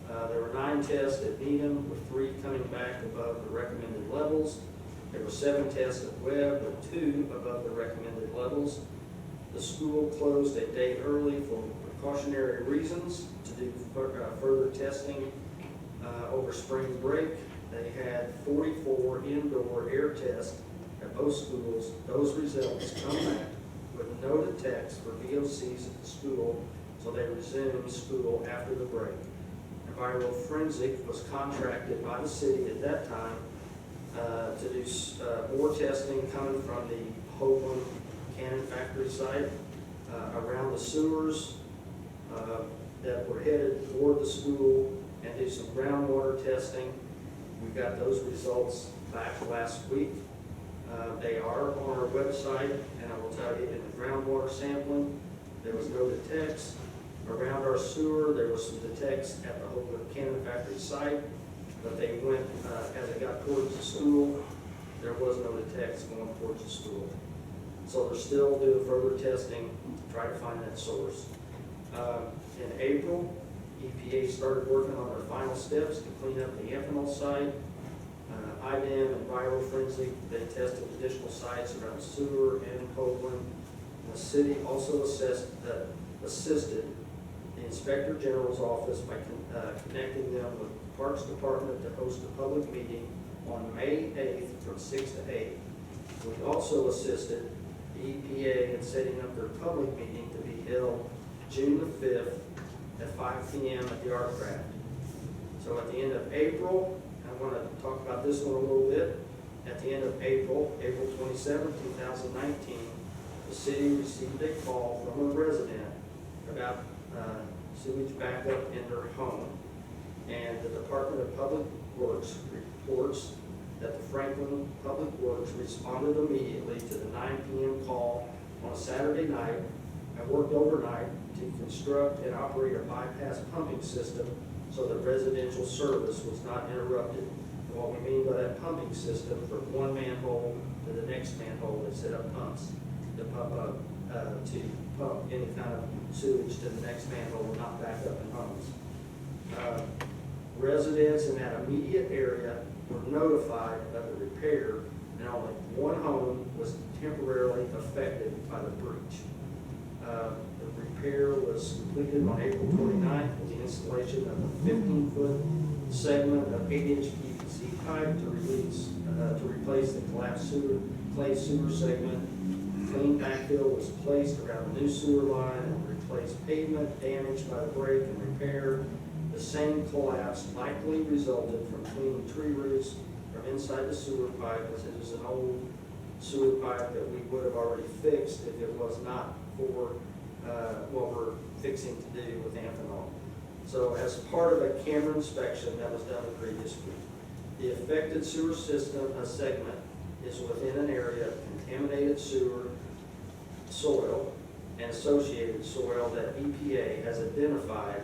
There were 9 tests at Needham, with 3 coming back above the recommended levels. There were 7 tests at Webb, with 2 above the recommended levels. The school closed a day early for precautionary reasons to do further testing over spring break. They had 44 indoor air tests at both schools. Those results come back with no detects for VOCs at the school, so they resumed school after the break. Environmental Forensic was contracted by the city at that time to do more testing coming from the Holman Cannon Factory site around the sewers that were headed toward the school, and do some groundwater testing. We got those results back last week. They are on our website, and I will tell you, in the groundwater sampling, there was no detects. Around our sewer, there was some detects at the Holman Cannon Factory site, but they went, as it got towards the school, there was no detects going towards the school. So they're still doing further testing to try to find that source. In April, EPA started working on their final steps to clean up the Amphenol site. IDM and Enviroforensic, they tested additional sites around the sewer and Copeland. The city also assisted the Inspector General's office by connecting them with the Parks Department to host a public meeting on May 8th from 6 to 8. We also assisted the EPA in setting up their public meeting to be held June the 5th at 5 p.m. at the Art Craft. So at the end of April, I want to talk about this one a little bit. At the end of April, April 27, 2019, the city received a call from a resident about sewage backup in their home. And the Department of Public Works reports that the Franklin Public Works responded immediately to the 9 p.m. call on a Saturday night and worked overnight to construct and operate a bypass pumping system so that residential service was not interrupted. And what we mean by that pumping system, from one manhole to the next manhole, they set up pumps to pump any kind of sewage to the next manhole will not back up in homes. Residents in that immediate area were notified of the repair, and only one home was temporarily affected by the breach. The repair was completed on April 29th with the installation of a 15-foot segment of 8-inch PVC pipe to replace the collapsed clay sewer segment. Clean backfill was placed around the new sewer line and replaced pavement damaged by the break and repair. The same collapse likely resulted from cleaning tree roots from inside the sewer pipe, as it is an old sewer pipe that we would have already fixed if it was not for what we're fixing to do with Amphenol. So as part of a camera inspection that was done the previous week, the affected sewer system, a segment, is within an area of contaminated sewer, soil, and associated soil that EPA has identified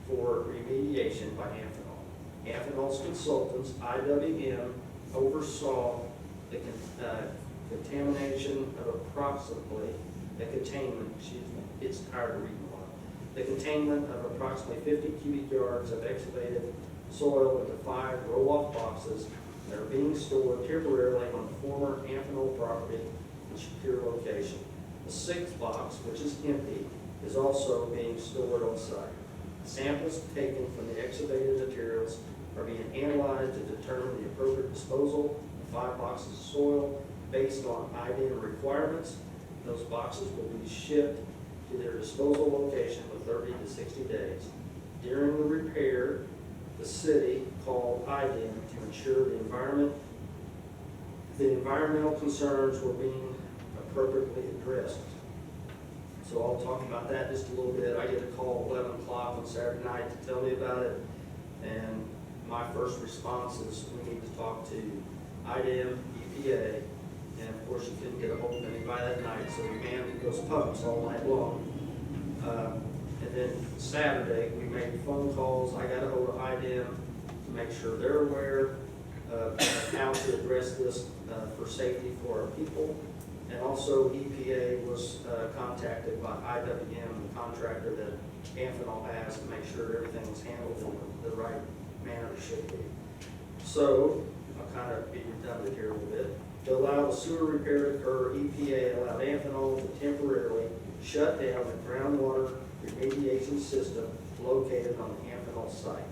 for remediation by Amphenol. Amphenol's consultants, IWM, oversaw the contamination of approximately, the containment, it's tired of reading a lot. The containment of approximately 50 cubic yards of excavated soil into 5 roll-off boxes that are being stored temporarily on the former Amphenol property in secure location. The 6th box, which is empty, is also being stored on site. Samples taken from the excavated materials are being analyzed to determine the appropriate disposal of 5 boxes of soil based on IDM requirements. Those boxes will be shipped to their disposal location with 30 to 60 days. During the repair, the city called IDM to ensure the environmental concerns were being appropriately addressed. So I'll talk about that just a little bit. I get a call at 11 o'clock on Saturday night to tell me about it, and my first response is we need to talk to IDM, EPA, and of course you couldn't get a hold of anybody that night, so we manned those pumps all night long. And then Saturday, we made phone calls. I got a hold of IDM to make sure they're aware of how to address this for safety for our people. And also EPA was contacted by IWM, the contractor that Amphenol has, to make sure everything was handled in the right manner it should be. So, I'll kind of be redundant here a little bit. To allow the sewer repair to occur, EPA allowed Amphenol to temporarily shut down the groundwater remediation system located on the Amphenol site.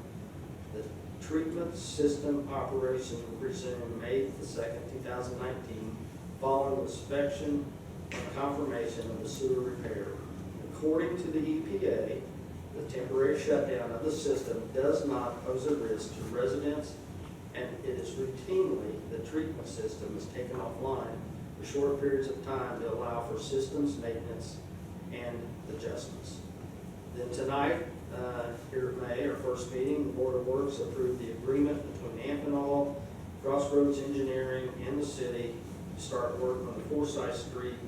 The treatment system operation resumed May 2nd, 2019, following inspection and confirmation of the sewer repair. According to the EPA, the temporary shutdown of the system does not pose a risk to residents, and it is routinely the treatment system is taken offline for short periods of time to allow for systems maintenance and adjustments. Then tonight, here in May, our first meeting, the Board of Works approved the agreement between Amphenol, Crossroads Engineering, and the city to start work on the Forsyth Street,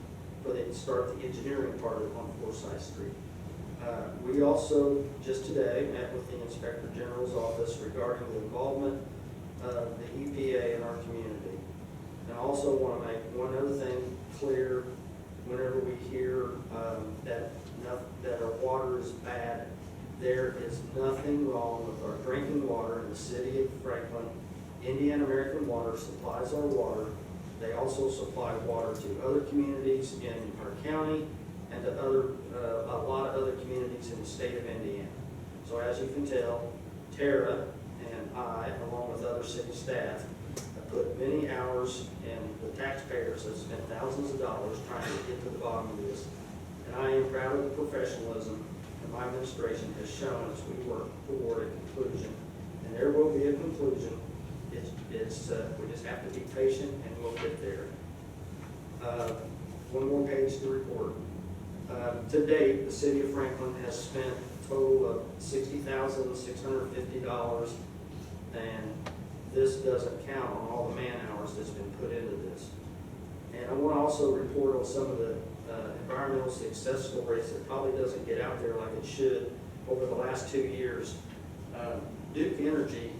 start the engineering part on Forsyth Street. We also, just today, met with the Inspector General's office regarding the involvement of the EPA in our community. And I also want to make one other thing clear. Whenever we hear that our water is bad, there is nothing wrong with our drinking water in the city of Franklin. Indiana American Water supplies our water. They also supply water to other communities in our county and to a lot of other communities in the state of Indiana. So as you can tell, Tara and I, along with other city staff, have put many hours, and the taxpayers have spent thousands of dollars trying to get to the bottom of this. And I am proud of the professionalism that my administration has shown as we work toward a conclusion. And there will be a conclusion. We just have to be patient and we'll get there. One more page to report. To date, the city of Franklin has spent a total of $60,650, and this doesn't count on all the man hours that's been put into this. And I want to also report on some of the environmental success stories that probably doesn't get out there like it should over the last 2 years. Duke Energy,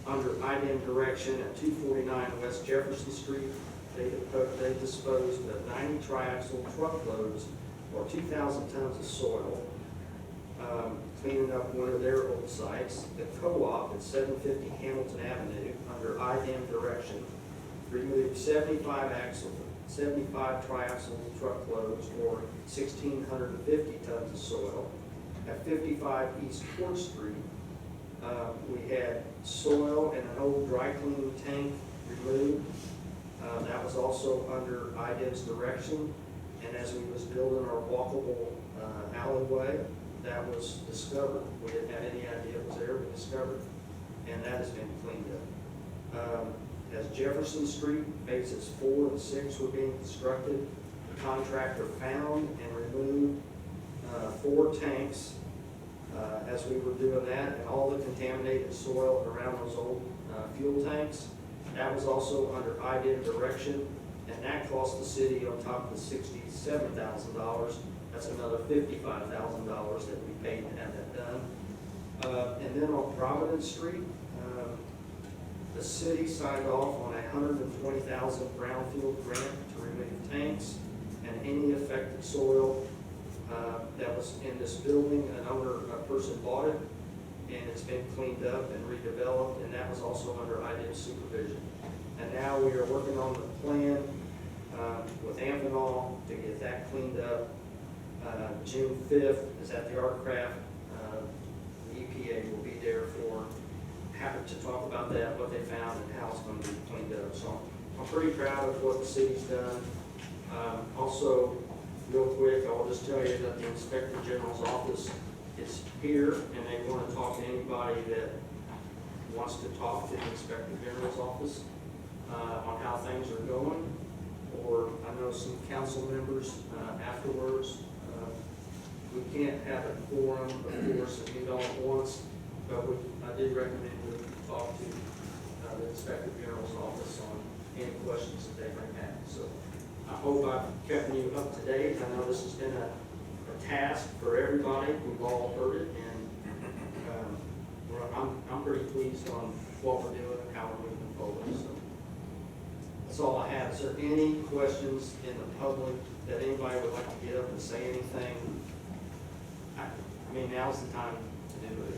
under IDM direction at 249 West Jefferson Street, they disposed of 90 triaxle truckloads or 2,000 tons of soil, cleaning up one of their old sites. The co-op at 750 Hamilton Avenue, under IDEM direction, removed 75 triaxle truckloads, or 1,650 tons of soil. At 55 East Court Street, we had soil and an old dry cleaning tank removed. That was also under IDEM's direction. And as we was building our walkable alleyway, that was discovered. We didn't have any idea it was there, we discovered. And that has been cleaned up. As Jefferson Street, phases 4 and 6 were being constructed, the contractor found and removed 4 tanks as we were doing that, and all the contaminated soil around those old fuel tanks. That was also under IDEM direction, and that cost the city, on top of the $67,000, that's another $55,000 that we paid to have that done. And then on Providence Street, the city signed off on a $120,000 brownfield grant to remove tanks and any affected soil that was in this building. A person bought it, and it's been cleaned up and redeveloped, and that was also under IDEM supervision. And now we are working on the plan with Amphenol to get that cleaned up. June 5th is at the Art Craft. The EPA will be there to talk about that, what they found, and how it's going to be cleaned up. So I'm pretty proud of what the city's done. Also, real quick, I'll just tell you that the Inspector General's office is here, and they want to talk to anybody that wants to talk to the Inspector General's office on how things are going. Or I know some council members afterwards. We can't have a quorum, of course, if you don't want, but I did recommend we talk to the Inspector General's office on any questions that they might have. So I hope I've kept you up to date. I know this has been a task for everybody. We've all heard it, and I'm pretty pleased on what we're doing and how we're moving forward. So that's all I have. Is there any questions in the public that anybody would like to get up and say anything? I mean, now's the time to do it.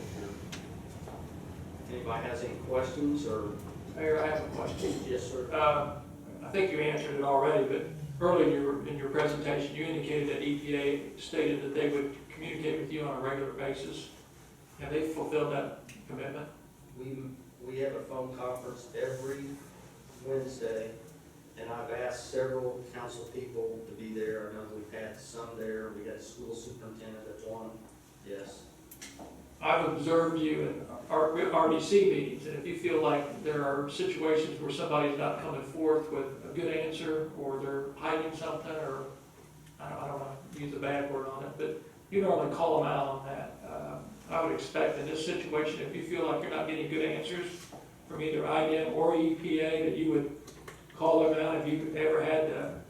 If anybody has any questions or... Mayor, I have a question. Yes, sir. I think you answered it already, but early in your presentation, you indicated that EPA stated that they would communicate with you on a regular basis. Have they fulfilled that commitment? We have a phone conference every Wednesday, and I've asked several council people to be there. I know we've had some there. We had a school superintendent at one. Yes. I've observed you in RDC meetings, and if you feel like there are situations where somebody's not coming forth with a good answer, or they're hiding something, or I don't want to use a bad word on it, but you normally call them out on that. I would expect in this situation, if you feel like you're not getting good answers from either IDEM or EPA, that you would call them out. Have you ever had to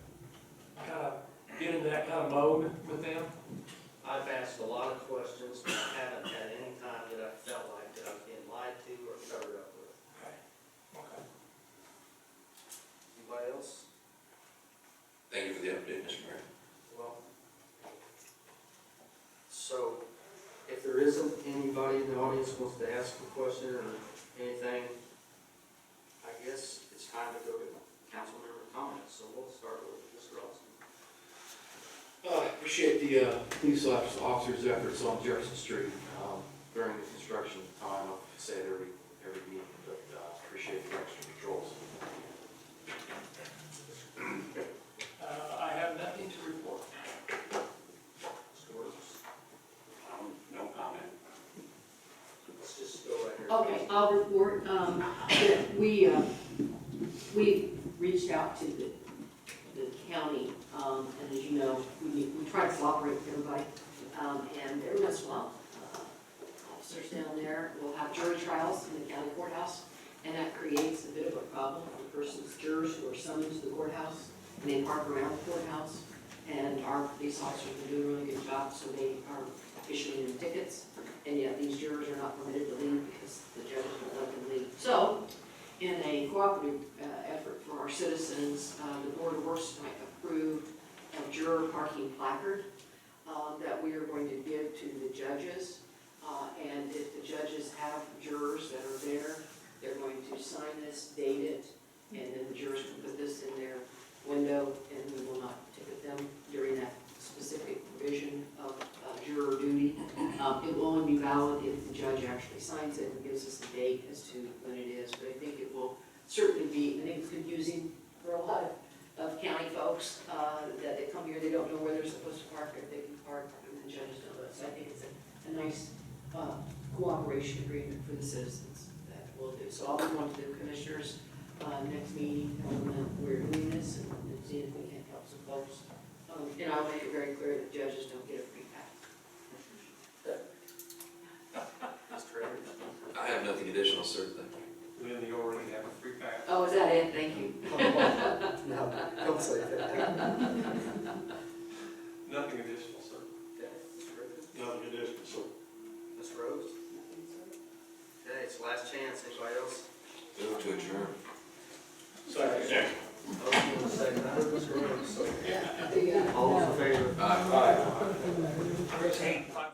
kind of get into that kind of mode with them? I've asked a lot of questions, but I haven't had any time that I felt like that I've been lied to or covered up with. Okay. Anybody else? Thank you for the update, Mr. Mayor. Well, so if there isn't anybody in the audience who wants to ask a question or anything, I guess it's time to go to council member comments. So we'll start with Mr. Austin. Appreciate the police officers' efforts on Jefferson Street during the construction time. I say it every meeting, but appreciate the extra patrols. I have nothing to report. Mr. Works. No comment. Let's just go right here. Okay, I'll report, that we reached out to the county, and as you know, we try to cooperate with everybody, and every once in a while, officers down there will have jury trials in the county courthouse, and that creates a bit of a problem for persons, jurors who are summoned to the courthouse, and they park around the courthouse, and our police officers are doing a really good job, so they are issuing them tickets, and yet these jurors are not permitted to leave because the judges won't let them leave. So, in a cooperative effort for our citizens, the Board of Works tonight approved a juror parking placard. this, date it, and then the jurors can put this in their window, and we will not ticket them during that specific provision of juror duty. It will only be valid if the judge actually signs it and gives us a date as to when it is, but I think it will certainly be, I think it's confusing for a lot of county folks, that they come here, they don't know where they're supposed to park, if they can park, and the judges know that. So I think it's a nice cooperation agreement for the citizens that we'll do. So I'll be going to the commissioners next meeting, when we're doing this, and see if we can help some folks. And I'll make it very clear that judges don't get a free pass. Mr. Evans? I have nothing additional, sir, thank you. Then you already have a free pass. Oh, is that it? Thank you. No, don't say that. Nothing additional, sir. Nothing additional, so. Ms. Rose? Okay, it's last chance. Anybody else? Move to adjourn. Second. Motion and a second. I heard Ms. Rose. Yeah. All those in favor? Aye. Aye.